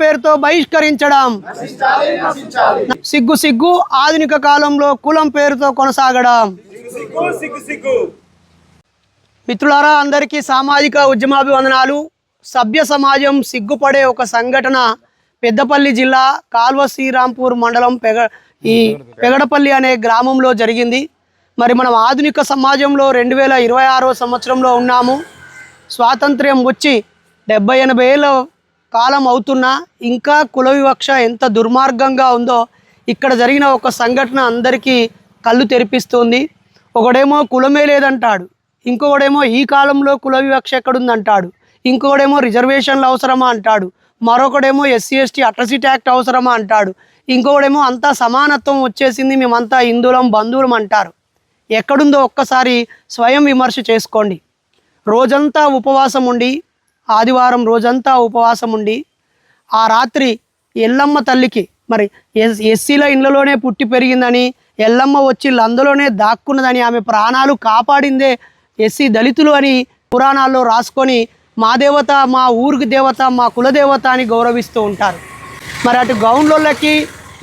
పేరుతో బహిష్కరించడం. సిగ్గు సిగ్గు ఆధునిక కాలంలో కులం పేరుతో కొనసాగడం. మిత్రులారా, అందరికీ సామాజిక ఉద్యమాభివందనాలు. సభ్య సమాజం సిగ్గుపడే ఒక సంఘటన పెద్దపల్లి జిల్లా కాల్వ శ్రీరాంపూర్ మండలం పెగడపల్లి అనే గ్రామంలో జరిగింది. మరి మనం ఆధునిక సమాజంలో 2026వ సంవత్సరంలో ఉన్నాము. స్వాతంత్ర్యం వచ్చి 70-80 ఏళ్ళ కాలం అవుతున్నా ఇంకా కుల వివక్ష ఎంత దుర్మార్గంగా ఉందో ఇక్కడ జరిగిన ఒక సంఘటన అందరికీ కళ్ళు తెరిపిస్తుంది. ఒకడేమో కులమే లేదంటాడు, ఇంకొకడేమో ఈ కాలంలో కుల వివక్ష ఎక్కడుందంటాడు, ఇంకొకడేమో రిజర్వేషన్లు అవసరమా అంటాడు, మరొకడేమో SC ST అట్రాసిటీ యాక్ట్ అవసరమా అంటాడు, ఇంకొకడేమో అంతా సమానత్వం వచ్చేసింది, మేమంతా హిందువులం బంధువులం అంటారు. ఎక్కడుందో ఒక్కసారి స్వయం విమర్శ చేసుకోండి. రోజంతా ఉపవాసం ఉండి, ఆదివారం రోజంతా ఉపవాసం ఉండి, ఆ రాత్రి ఎల్లమ్మ తల్లికి మరి ఎస్సీల ఇళ్ళలోనే పుట్టి పెరిగిందని, ఎల్లమ్మ వచ్చి అందులోనే దాక్కున్నదని, ఆమె ప్రాణాలు కాపాడిందే ఎస్సీ దళితులు అని పురాణాల్లో రాసుకొని మా దేవత, మా ఊరికి దేవత, మా కులదేవత అని గౌరవిస్తూ ఉంటారు. మరి అటు గౌండ్లకి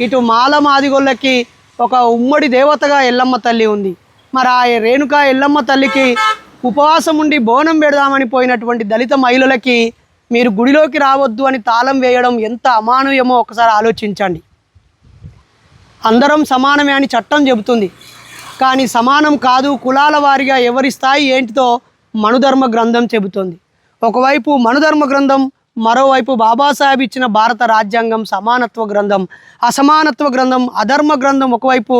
ఇటు మాల మాదిగోళ్ళకి ఒక ఉమ్మడి దేవతగా ఎల్లమ్మ తల్లి ఉంది. మరి ఆ రేణుక ఎల్లమ్మ తల్లికి ఉపవాసం ఉండి బోనం పెడదామని పోయినటువంటి దళిత మహిళలకి మీరు గుడిలోకి రావద్దు అని తాళం వేయడం ఎంత అమానుయమో ఒకసారి ఆలోచించండి. అందరం సమానమే అని చట్టం చెబుతుంది, కానీ సమానం కాదు, కులాల వారిగా ఎవరి స్థాయి ఏంటితో మనుధర్మ గ్రంథం చెబుతుంది. ఒకవైపు మనుధర్మ గ్రంథం, మరోవైపు బాబాసాహెబ్ ఇచ్చిన భారత రాజ్యాంగం సమానత్వ గ్రంథం, అసమానత్వ గ్రంథం, అధర్మ గ్రంథం ఒకవైపు,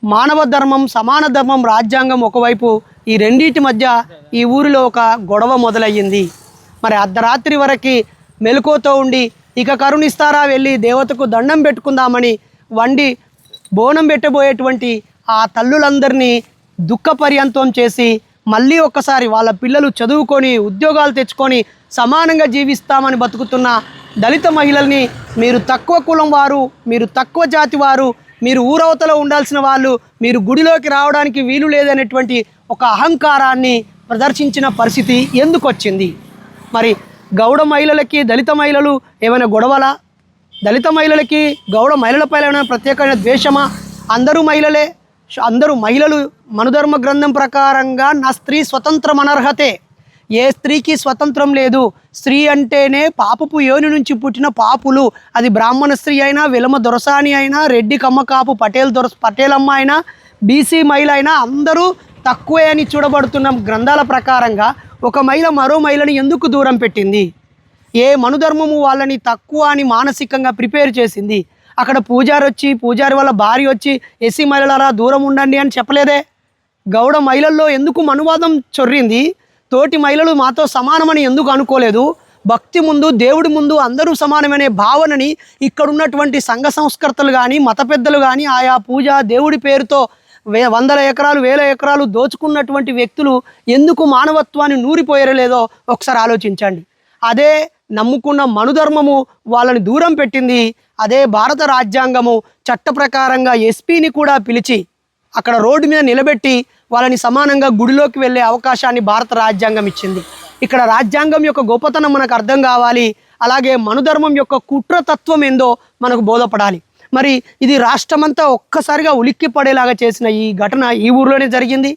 మానవ ధర్మం సమాన ధర్మం రాజ్యాంగం ఒకవైపు. ఈ రెండింటి మధ్య ఈ ఊరిలో ఒక గొడవ మొదలయ్యింది. మరి అర్ధరాత్రి వరకు మెలకువతో ఉండి ఇక కరుణిస్తారా వెళ్ళి దేవతకు దండం పెట్టుకుందామని వండి బోనం పెట్టబోయేటువంటి ఆ తల్లులందరినీ దుఃఖపర్యంతం చేసి మళ్ళీ ఒక్కసారి వాళ్ళ పిల్లలు చదువుకొని ఉద్యోగాలు తెచ్చుకొని సమానంగా జీవిస్తామని బతుకుతున్న దళిత మహిళల్ని మీరు తక్కువ కులం వారు, మీరు తక్కువ జాతి వారు, మీరు ఊరవతలో ఉండాల్సిన వాళ్ళు, మీరు గుడిలోకి రావడానికి వీలు లేదనేటువంటి ఒక అహంకారాన్ని ప్రదర్శించిన పరిస్థితి ఎందుకు వచ్చింది? మరి గౌడ మహిళలకి దళిత మహిళలు ఏమైనా గొడవలా? దళిత మహిళలకి గౌడ మహిళలపై ఏమైనా ప్రత్యేకమైన ద్వేషమా? అందరూ మహిళలే, అందరూ మహిళలు మనుధర్మ గ్రంథం ప్రకారంగా నా స్త్రీ స్వతంత్రం అనర్హతే. ఏ స్త్రీకి స్వతంత్రం లేదు. స్త్రీ అంటేనే పాపపు యోని నుంచి పుట్టిన పాపులు. అది బ్రాహ్మణ స్త్రీ అయినా, వెలమ దొరసాని అయినా, రెడ్డి కమ్మకాపు పటేలమ్మ అయినా, బీసీ మహిళ అయినా అందరూ తక్కువే అని చూడబడుతున్న గ్రంథాల ప్రకారంగా ఒక మహిళ మరో మహిళని ఎందుకు దూరం పెట్టింది? ఏ మనుధర్మము వాళ్ళని తక్కువ అని మానసికంగా ప్రిపేర్ చేసింది? అక్కడ పూజారి వాళ్ళ భార్య వచ్చి ఎస్సీ మహిళలారా దూరం ఉండండి అని చెప్పలేదే. గౌడ మహిళల్లో ఎందుకు మనువాదం చొర్రింది? తోటి మహిళలు మాతో సమానమని ఎందుకు అనుకోలేదు? భక్తి ముందు, దేవుడి ముందు అందరూ సమానమనే భావనని ఇక్కడున్నటువంటి సంఘ సంస్కర్తలు కానీ, మత పెద్దలు కానీ, ఆయా పూజ దేవుడి పేరుతో 100 ఎకరాలు 1000 ఎకరాలు దోచుకున్నటువంటి వ్యక్తులు ఎందుకు మానవత్వాన్ని నూరిపోయలేదో ఒకసారి ఆలోచించండి. అదే నమ్ముకున్న మనుధర్మము వాళ్ళని దూరం పెట్టింది. అదే భారత రాజ్యాంగము చట్ట ప్రకారంగా ఎస్పీని కూడా పిలిచి అక్కడ రోడ్డు మీద నిలబెట్టి వాళ్ళని సమానంగా గుడిలోకి వెళ్ళే అవకాశాన్ని భారత రాజ్యాంగం ఇచ్చింది. ఇక్కడ రాజ్యాంగం యొక్క గొప్పతనం మనకు అర్థం కావాలి. అలాగే మనుధర్మం యొక్క కుట్రతత్వం ఏందో మనకు బోధపడాలి. మరి ఇది రాష్ట్రమంతా ఒక్కసారిగా ఉలిక్కి పడేలాగా చేసిన ఈ ఘటన ఈ ఊరిలోనే జరిగింది.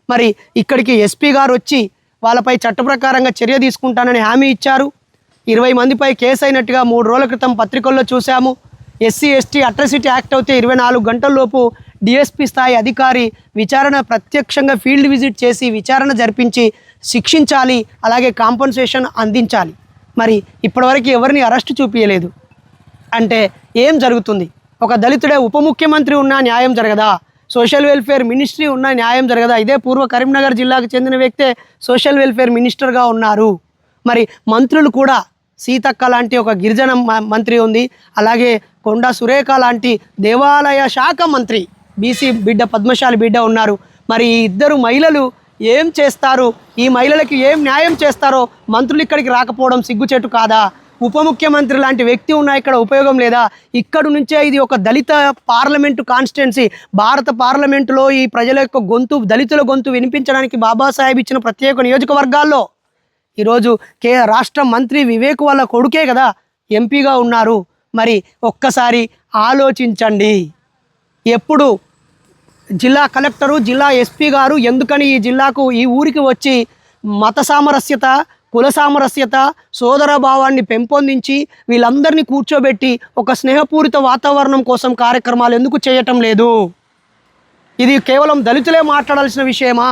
మరి ఇక్కడికి ఎస్పీ గారు వచ్చి వాళ్ళపై చట్ట ప్రకారంగా చర్య తీసుకుంటానని హామీ ఇచ్చారు. 20 మందిపై కేసు అయినట్టుగా 3 రోజుల క్రితం పత్రికల్లో చూసాము. SC ST అట్రాసిటీ యాక్ట్ అయితే 24 గంటల్లోపు DSP స్థాయి అధికారి విచారణ ప్రత్యక్షంగా ఫీల్డ్ విజిట్ చేసి విచారణ జరిపించి శిక్షించాలి, అలాగే కాంపన్సేషన్ అందించాలి. మరి ఇప్పటివరకు ఎవరిని అరెస్ట్ చూపించలేదు అంటే ఏం జరుగుతుంది? ఒక దళితుడే ఉప ముఖ్యమంత్రి ఉన్నా న్యాయం జరగదా? సోషల్ వెల్ఫేర్ మినిస్ట్రీ ఉన్నా న్యాయం జరగదా? ఇదే పూర్వ కరీంనగర్ జిల్లాకు చెందిన వ్యక్తే సోషల్ వెల్ఫేర్ మినిస్టర్గా ఉన్నారు. మరి మంత్రులు కూడా సీతక్క లాంటి ఒక గిరిజన మంత్రి ఉంది, అలాగే కొండా సురేఖ లాంటి దేవాలయ శాఖ మంత్రి బీసీ బిడ్డ పద్మశాలి బిడ్డ ఉన్నారు. మరి ఈ ఇద్దరు మహిళలు ఏం చేస్తారు? ఈ మహిళలకి ఏం న్యాయం చేస్తారో మంత్రులు ఇక్కడికి రాకపోవడం సిగ్గుచేటు కాదా? ఉప ముఖ్యమంత్రి లాంటి వ్యక్తి ఉన్నా ఇక్కడ ఉపయోగం లేదా? ఇక్కడి నుంచే ఇది ఒక దళిత పార్లమెంటు కాన్స్టిట్యున్సీ. భారత పార్లమెంటులో ఈ ప్రజల యొక్క గొంతు, దళితుల గొంతు వినిపించడానికి బాబాసాహెబ్ ఇచ్చిన ప్రత్యేక నియోజకవర్గాల్లో ఈరోజు రాష్ట్ర మంత్రి వివేక్ వాళ్ళ కొడుకే కదా ఎంపీగా ఉన్నారు. మరి ఒక్కసారి ఆలోచించండి. ఎప్పుడు జిల్లా కలెక్టరు, జిల్లా ఎస్పీ గారు ఎందుకని ఈ జిల్లాకు, ఈ ఊరికి వచ్చి మత సామరస్యత, కుల సామరస్యత, సోదర భావాన్ని పెంపొందించి వీళ్ళందరినీ కూర్చోబెట్టి ఒక స్నేహపూరిత వాతావరణం కోసం కార్యక్రమాలు ఎందుకు చేయటం లేదు? ఇది కేవలం దళితులే మాట్లాడాల్సిన విషయమా?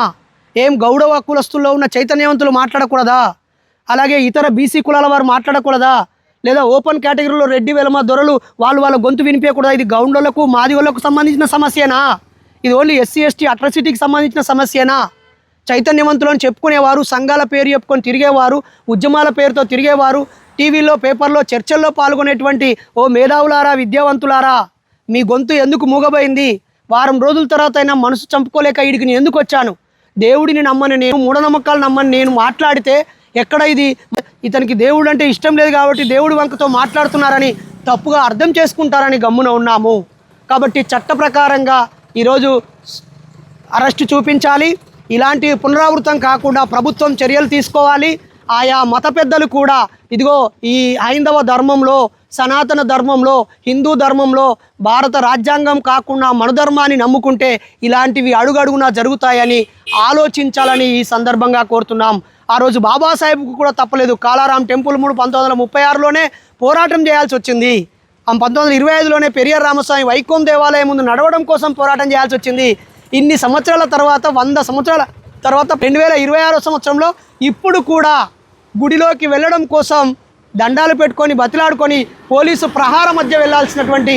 ఏం గౌడవ కులస్తుల్లో ఉన్న చైతన్యవంతులు మాట్లాడకూడదా? అలాగే ఇతర బీసీ కులాల వారు మాట్లాడకూడదా? లేదా ఓపెన్ కేటగిరీలో రెడ్డి, వెలమ, దొరలు వాళ్ళ గొంతు వినిపించకూడదా? ఇది గౌండోళ్లకు, మాదిగోళ్లకు సంబంధించిన సమస్యనా? ఇది ఓన్లీ ఎస్సీ ఎస్టీ అట్రాసిటీకి సంబంధించిన సమస్యనా? చైతన్యవంతులను చెప్పుకునేవారు, సంఘాల పేరు చెప్పుకొని తిరిగేవారు, ఉద్యమాల పేరుతో తిరిగేవారు, టీవీలో, పేపర్లో, చర్చల్లో పాల్గొనేటువంటి ఓ మేధావులారా, విద్యావంతులారా, మీ గొంతు ఎందుకు మూగబోయింది? వారం రోజుల తర్వాత అయినా మనసు చంపుకోలేక ఈడికి నేను ఎందుకు వచ్చాను? దేవుడిని నమ్మని నేను, మూఢనమ్మకాలు నమ్మని నేను మాట్లాడితే ఎక్కడ ఇది ఇతనికి దేవుడు అంటే ఇష్టం లేదు కాబట్టి దేవుడి వంకతో మాట్లాడుతున్నారని తప్పుగా అర్థం చేసుకుంటారని గమ్మున ఉన్నాము. కాబట్టి చట్ట ప్రకారంగా ఈరోజు అరెస్టు చూపించాలి. ఇలాంటి పునరావృతం కాకుండా ప్రభుత్వం చర్యలు తీసుకోవాలి. ఆయా మత పెద్దలు కూడా ఇదిగో ఈ హైందవ ధర్మంలో, సనాతన ధర్మంలో, హిందూ ధర్మంలో భారత రాజ్యాంగం కాకుండా మనుధర్మాన్ని నమ్ముకుంటే ఇలాంటివి అడుగడుగునా జరుగుతాయని ఆలోచించాలని ఈ సందర్భంగా కోరుతున్నాం. ఆ రోజు బాబాసాహెబ్కు కూడా తప్పలేదు. కాలారాం టెంపుల్ 1936లోనే పోరాటం చేయాల్సి వచ్చింది. 1925లోనే పెరియార్ రామస్వామి వైకోం దేవాలయం ముందు నడవడం కోసం పోరాటం చేయాల్సి వచ్చింది. ఇన్ని సంవత్సరాల తర్వాత, 100 సంవత్సరాల తర్వాత 2026 సంవత్సరంలో ఇప్పుడు కూడా గుడిలోకి వెళ్ళడం కోసం దండాలు పెట్టుకొని బతిలాడుకొని పోలీసు ప్రహార మధ్య వెళ్ళాల్సినటువంటి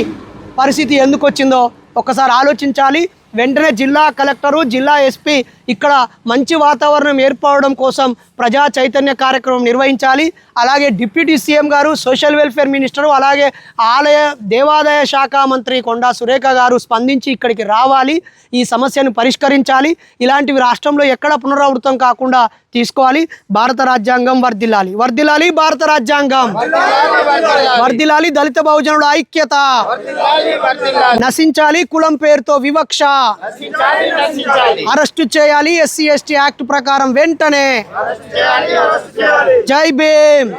పరిస్థితి ఎందుకు వచ్చిందో ఒకసారి ఆలోచించాలి. వెంటనే జిల్లా కలెక్టరు, జిల్లా ఎస్పీ ఇక్కడ మంచి వాతావరణం ఏర్పడడం కోసం ప్రజా చైతన్య కార్యక్రమం నిర్వహించాలి. అలాగే డిప్యూటీ సీఎం గారు, సోషల్ వెల్ఫేర్ మినిస్టరు, అలాగే ఆలయ దేవాదాయ శాఖ మంత్రి కొండా సురేఖ గారు స్పందించి ఇక్కడికి రావాలి, ఈ సమస్యను పరిష్కరించాలి. ఇలాంటివి రాష్ట్రంలో ఎక్కడ పునరావృతం కాకుండా తీసుకోవాలి. భారత రాజ్యాంగం వర్ధిల్లాలి, వర్ధిల్లాలి భారత రాజ్యాంగం, వర్ధిల్లాలి దళిత బహుజనుల ఐక్యత, నశించాలి కులం పేరుతో వివక్ష, అరెస్టు చేయాలి ఎస్సీ ఎస్టీ యాక్ట్ ప్రకారం వెంటనే. జై భీమ్.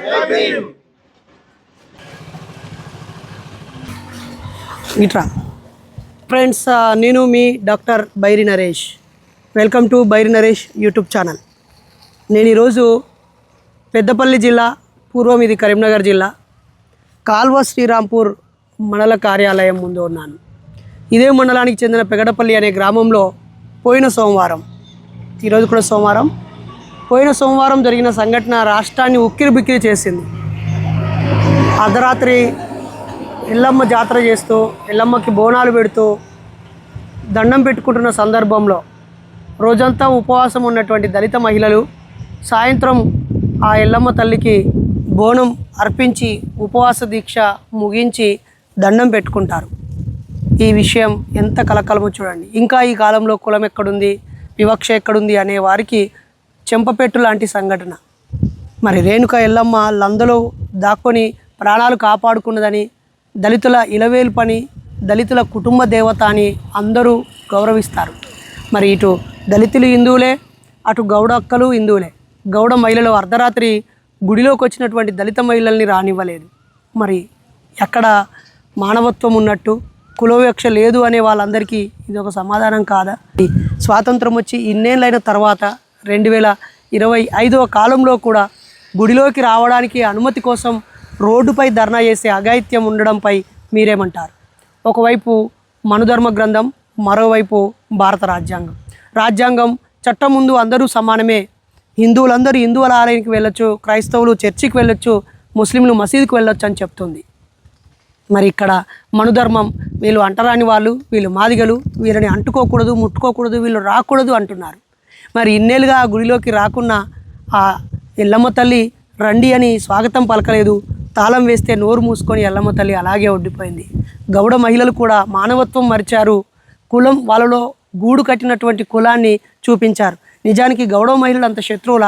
ఇట్రా ఫ్రెండ్స్, నేను మీ doctor Bairi Naresh. Welcome to Bairi Naresh YouTube channel. నేను ఈరోజు పెద్దపల్లి జిల్లా, పూర్వం ఇది కరీంనగర్ జిల్లా, కాల్వ శ్రీరాంపూర్ మండల కార్యాలయం ముందు ఉన్నాను. ఇదే మండలానికి చెందిన పెగడపల్లి అనే గ్రామంలో పోయిన సోమవారం, ఈరోజు కూడా సోమవారం, పోయిన సోమవారం జరిగిన సంఘటన రాష్ట్రాన్ని ఉక్కిరి బిక్కిరి చేసింది. అర్ధరాత్రి ఎల్లమ్మ జాతర చేస్తూ, ఎల్లమ్మకి బోనాలు పెడుతూ దండం పెట్టుకుంటున్న సందర్భంలో రోజంతా ఉపవాసం ఉన్నటువంటి దళిత మహిళలు సాయంత్రం ఆ ఎల్లమ్మ తల్లికి బోనం అర్పించి ఉపవాస దీక్ష ముగించి దండం పెట్టుకుంటారు. ఈ విషయం ఎంత కలకలమో చూడండి. ఇంకా ఈ కాలంలో కులం ఎక్కడుంది, వివక్ష ఎక్కడుంది అనే వారికి చెంపపెట్టు లాంటి సంఘటన. మరి రేణుక ఎల్లమ్మ లందలో దాక్కొని ప్రాణాలు కాపాడుకున్నదని, దళితుల ఇలవేలు పని, దళితుల కుటుంబ దేవత అని అందరూ గౌరవిస్తారు. మరి ఇటు దళితులు హిందువులే, అటు గౌడ అక్కలు హిందువులే. గౌడ మహిళలు అర్ధరాత్రి గుడిలోకి వచ్చినటువంటి దళిత మహిళల్ని రానివ్వలేదు. మరి ఎక్కడ మానవత్వం ఉన్నట్టు, కులవివక్ష లేదు అనే వాళ్ళందరికీ ఇది ఒక సమాధానం కాదా? స్వాతంత్రం వచ్చి ఇన్నేళ్ళైన తర్వాత 2025వ కాలంలో కూడా గుడిలోకి రావడానికి అనుమతి కోసం రోడ్డుపై ధర్నా చేసే అఘాయిత్యం ఉండడంపై మీరేమంటారు? ఒకవైపు మనుధర్మ గ్రంథం, మరోవైపు భారత రాజ్యాంగం. రాజ్యాంగం చట్టం ముందు అందరూ సమానమే, హిందువులందరూ హిందువుల ఆలయానికి వెళ్ళొచ్చు, క్రైస్తవులు చర్చికి వెళ్ళొచ్చు, ముస్లింలు మసీదుకి వెళ్ళొచ్చు అని చెప్తుంది. మరి ఇక్కడ మనుధర్మం, వీళ్ళు అంటరాని వాళ్ళు, వీళ్ళు మాదిగలు, వీళ్ళని అంటుకోకూడదు, ముట్టుకోకూడదు, వీళ్ళు రాకూడదు అంటున్నారు. మరి ఇన్నేళ్ళుగా ఆ గుడిలోకి రాకున్న ఆ ఎల్లమ్మ తల్లి రండి అని స్వాగతం పలకలేదు. తాళం వేస్తే నోరు మూసుకొని ఎల్లమ్మ తల్లి అలాగే ఒడ్డిపోయింది. గౌడ మహిళలు కూడా మానవత్వం మరిచారు. కులం, వాళ్ళలో గూడు కట్టినటువంటి కులాన్ని చూపించారు. నిజానికి గౌడ మహిళలు అంత శత్రువుల,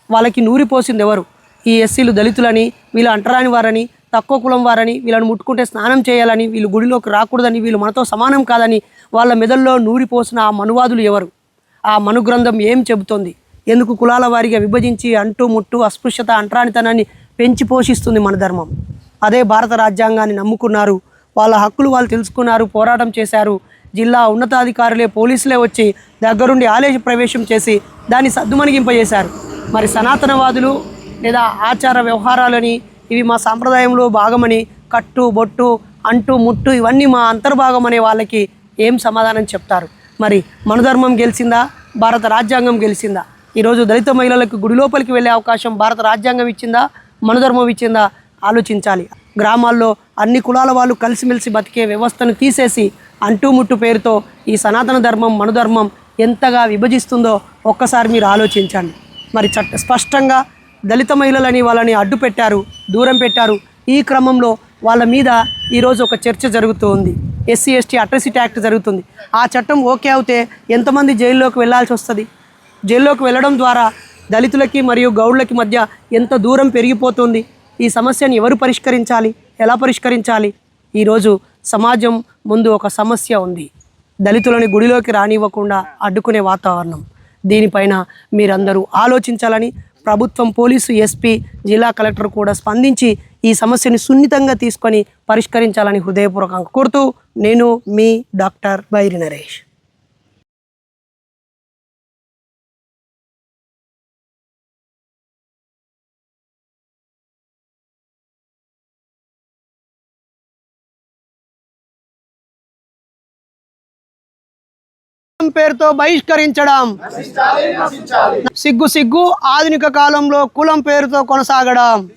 వాళ్ళకి నూరిపోసింది ఎవరు? ఈ ఎస్సీలు దళితులని, వీళ్ళు అంటరాని వారని, తక్కువ కులం వారని, వీళ్ళని ముట్టుకుంటే స్నానం చేయాలని, వీళ్ళు గుడిలోకి రాకూడదని, వీళ్ళు మనతో సమానం కాదని వాళ్ళ మెదల్లో నూరిపోసిన ఆ మనువాదులు ఎవరు? ఆ మనుగ్రంథం ఏం చెబుతోంది? ఎందుకు కులాల వారిగా విభజించి అంటూ ముట్టు, అస్పృశ్యత, అంటరానితనాన్ని పెంచి పోషిస్తుంది మన ధర్మం? అదే భారత రాజ్యాంగాన్ని నమ్ముకున్నారు. వాళ్ళ హక్కులు వాళ్ళు తెలుసుకున్నారు, పోరాటం చేశారు. జిల్లా ఉన్నతాధికారులే, పోలీసులే వచ్చి దగ్గరుండి ఆలయ ప్రవేశం చేసి దాన్ని సద్దుమణిగింపజేశారు. మరి సనాతనవాదులు లేదా ఆచార వ్యవహారాలని ఇవి మా సాంప్రదాయంలో భాగమని, కట్టు బొట్టు అంటు ముట్టు ఇవన్నీ మా అంతర్భాగం అనే వాళ్ళకి ఏం సమాధానం చెప్తారు? మరి మనుధర్మం గెలిచిందా, భారత రాజ్యాంగం గెలిచిందా? ఈరోజు దళిత మహిళలకు గుడి లోపలికి వెళ్ళే అవకాశం భారత రాజ్యాంగం ఇచ్చిందా, మనుధర్మం ఇచ్చిందా? ఆలోచించాలి. గ్రామాల్లో అన్ని కులాల వాళ్ళు కలిసిమెలిసి బతికే వ్యవస్థను తీసేసి అంటుముట్టు పేరుతో ఈ సనాతన ధర్మం, మనుధర్మం ఎంతగా విభజిస్తుందో ఒక్కసారి మీరు ఆలోచించండి. మరి స్పష్టంగా దళిత మహిళలని వాళ్ళని అడ్డు పెట్టారు, దూరం పెట్టారు. ఈ క్రమంలో వాళ్ళ మీద ఈరోజు ఒక చర్చ జరుగుతూ ఉంది. ఎస్సీ ఎస్టీ అట్రాసిటీ యాక్ట్ జరుగుతుంది. ఆ చట్టం ఓకే అవుతే ఎంతమంది జైల్లోకి వెళ్ళాల్సి వస్తుంది? జైల్లోకి వెళ్ళడం ద్వారా దళితులకి మరియు గౌడ్లకి మధ్య ఎంత దూరం పెరిగిపోతుంది? ఈ సమస్యను ఎవరు పరిష్కరించాలి, ఎలా పరిష్కరించాలి? ఈరోజు సమాజం ముందు ఒక సమస్య ఉంది. దళితులని గుడిలోకి రానివ్వకుండా అడ్డుకునే వాతావరణం. దీనిపైన మీరందరూ ఆలోచించాలని ప్రభుత్వం, పోలీసు, ఎస్పీ, జిల్లా కలెక్టర్ కూడా స్పందించి ఈ సమస్యని సున్నితంగా తీసుకొని పరిష్కరించాలని హృదయపూర్వకంగా కోరుతూ నేను మీ డాక్టర్ బైరి నరేష్. పేరుతో బహిష్కరించడం సిగ్గు సిగ్గు. ఆధునిక కాలంలో కులం పేరుతో కొనసాగడం